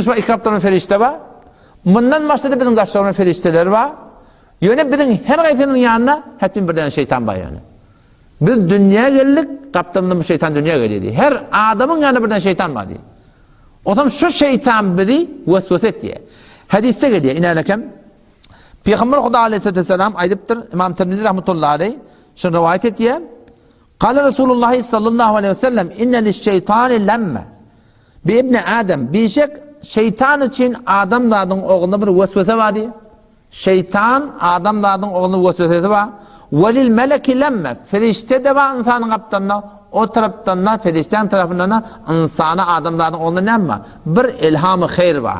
Şu iki kaptanın ferişte var. Bundan başladı bizim daşlarının ferişteleri var. Yöne bizim her gayetinin yanına hepin birden şeytan var yani. Biz dünya geldik, kaptanında bu şeytan dünya geliyor. Her adamın yanında birden şeytan var diye. O zaman şu şeytan biri vesvese ediyor. Hadiste geliyor. İnalekem. Peygamber Huda Aleyhisselatü Vesselam aydıptır. İmam Tirmizi Rahmetullahi Aleyh. Şunu rivayet ediyor. Kale Resulullah sallallahu aleyhi ve sellem inne liş-şeytani lemme. Bir İbni Adem. Birçok şeytan için adamların oğlunda bir vesvese var diye. Şeytan adamların oğlunda vesvesesi var. Velil meleki lemme. Ferişte de var insanın kaptanına. O taraftan da ferişten tarafından insana adamların oğlunda ne var? Bir ilhamı hayır var.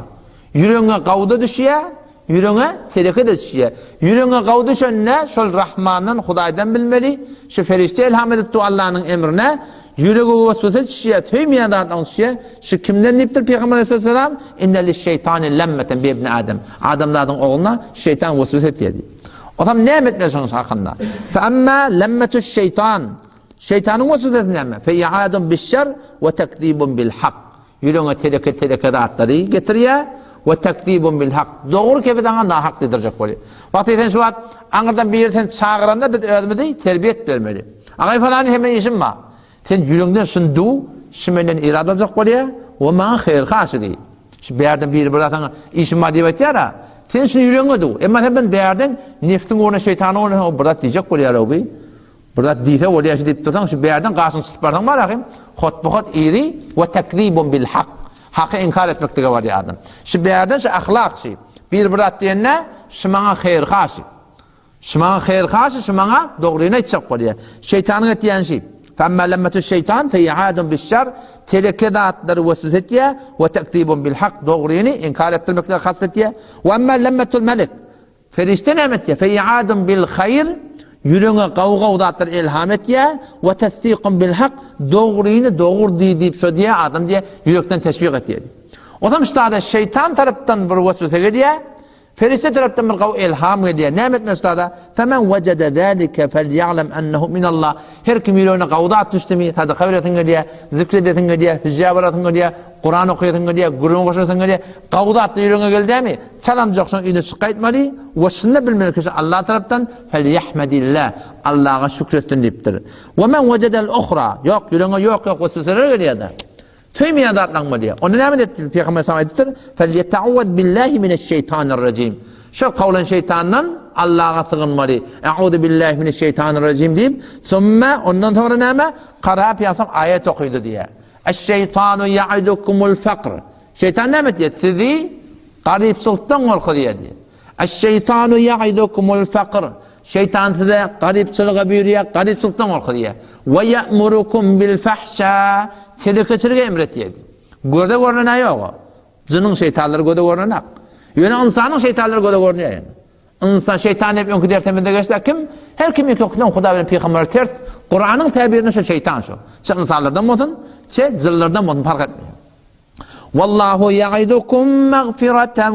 Yüreğine kavda düşüyor. Yüreğine tereke de düşüyor. Yüreğine kavda düşenle şol Rahman'ın Huday'dan bilmeli. Şu ferişte ilham edip Allah'ın emrine. Yüreğe vesvese düşüyor. Tüymeyen dağıtan düşüyor. Şu kimden deyiptir Peygamber Aleyhisselam? İnneli şeytani lemmeten bir ibn Adem. Adamların oğluna şeytan vesvese ediyor. O zaman ne emretmesiniz hakkında? فَأَمَّا لَمَّةُ الشَّيْطَانِ Şeytanın vesvesesi ne mi? فَيَعَادٌ بِالشَّرْ وَتَكْذِيبٌ بِالْحَقِّ Yüreğine tereke dağıtları getiriyor. وَتَكْذِيبٌ بِالْحَقِّ Doğru kefeden nahak dedirecek oluyor. Vakti sen şu an anırdan bir yerden çağıranda biz özmedi, terbiyet vermeli. Ağay falan hemen işim var. Sen yüreğinden şundu, şimdiden irade olacak oluyor. O bana hayır karşı değil. Şimdi bir yerden bir bıraktan işim var diye ya. Sen şimdi yüreğine dur. Ama ben bir yerden neftin uğruna şeytanın uğruna o bırak diyecek oluyor abi. Bırak diyse oluyor deyip dursan şu bir yerden karşın sıçpardan var akım. Hot iri ve tekribun bil hak. Hakkı inkar etmekte var ya adam. Şu bir yerden şu ahlak şey. Bir bırak diyenle şu bana hayır karşı. Şu bana hayır karşı şu bana doğruyuna içecek oluyor. Şeytanın ettiğin şey. فَاَمَّا لَمَّةُ الشَّيْطَانِ فَيَعَادٌ بِالشَّرْ Tereke dağıtları vesvese ediyor. وَتَكْذِيبٌ بِالْحَقِّ Doğruyunu inkar ettirmekle kastediyor. وَاَمَّا لَمَّةُ الْمَلِكِ Ferişte ne emetiyor? فَيَعَادٌ بِالْخَيْرِ Yüreğine kavga dağıtır ilham ediyor. وَتَسْدِيقٌ بِالْحَقِّ Doğruyunu doğru deyip söylüyor adam diye yürekten teşvik ediyor. O zaman işte şeytan taraftan bir vesvese geliyor. Ferişte taraftan bir kavga ilham ediyor. Ne emetme üstada? فَمَنْ وَجَدَ ذَٰلِكَ فَلْيَعْلَمْ أَنَّهُ مِنَ اللّٰهِ Her kim yüreğine kavga düştü mü? Sadaka veretin diye, zikredetin diye, hüccâ veretin diye, Kur'an okuyatın diye, Kur'an koşatın diye, kavga attı yüreğine geldi mi? Çalamacaksan yine şikayetmeli. Ve şunu bilmeli ki Allah taraftan فَلْيَحْمَدِ اللّٰهِ Allah'a şükretsin deyiptir. وَمَنْ وَجَدَ الْاُخْرَى Yok yüreğine yok vesveseler geliyor da. Tüymeyen dağıtlanma diye. Onu ne etti? Peygamber sana edittir. فَلْيَتَعُوَدْ بِاللّٰهِ مِنَ الشَّيْطَانِ الرَّجِيمِ Şu kavlen şeytandan Allah'a sığınmalı. Eûzu billahi mineşşeytanirracim deyip sonra ondan sonra ne? Kara piyasam ayet okuydu diye. Eşşeytanu ya'idukumul fakr. Şeytan ne diyor? Sizi garipçılıktan korku diye. Eşşeytanu ya'idukumul fakr. Şeytan size garipçılığa buyuruyor, garipçılıktan korku diye. Ve ye'murukum bil fahşâ. Tehlikecilik emretiyor. Gördü görünen yok. Cının şeytanları gördü görünen. Yani insanın şeytanları gördü görünüyor yani. İnsan şeytan hep önkü defteminde geçti. Kim? Her kim ilk okudan Huda ve Peygamber ters. Kur'an'ın tabirine şu şeytan şu. Şu insanlardan mı Çe zillerden mı fark etmiyor. Vallahu ya'idukum mağfireten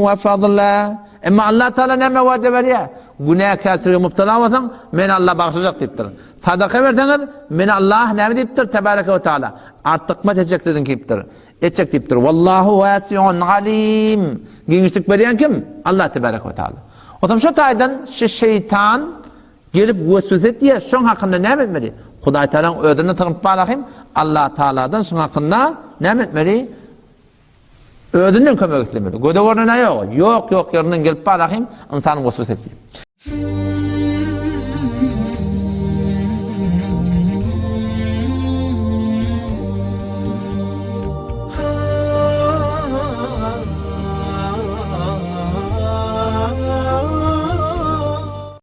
ve fadla. Ama Allah Teala ne vaade veriyor? Günah kasırı müptela olsan men Allah bağışlayacak deyiptir. Sadaka verseniz men Allah ne deyiptir? Tebareke ve Teala. Artık mı edecek dedin deyiptir. Edecek deyiptir. Vallahu vasi'un alim. Genişlik veren kim? Allah Tebareke ve Teala. O zaman şu taydan şu şeytan gelip vesvese ediyor. Şunun hakkında ne etmeli? Huday Teala'nın ödünü tığınıp bağlayayım. Allah Teala'dan şunun hakkında ne etmeli? Ödünün kömek etmeli. Göde görünen yok. Yok yerinden gelip bağlayayım. İnsanın vesvese ediyor.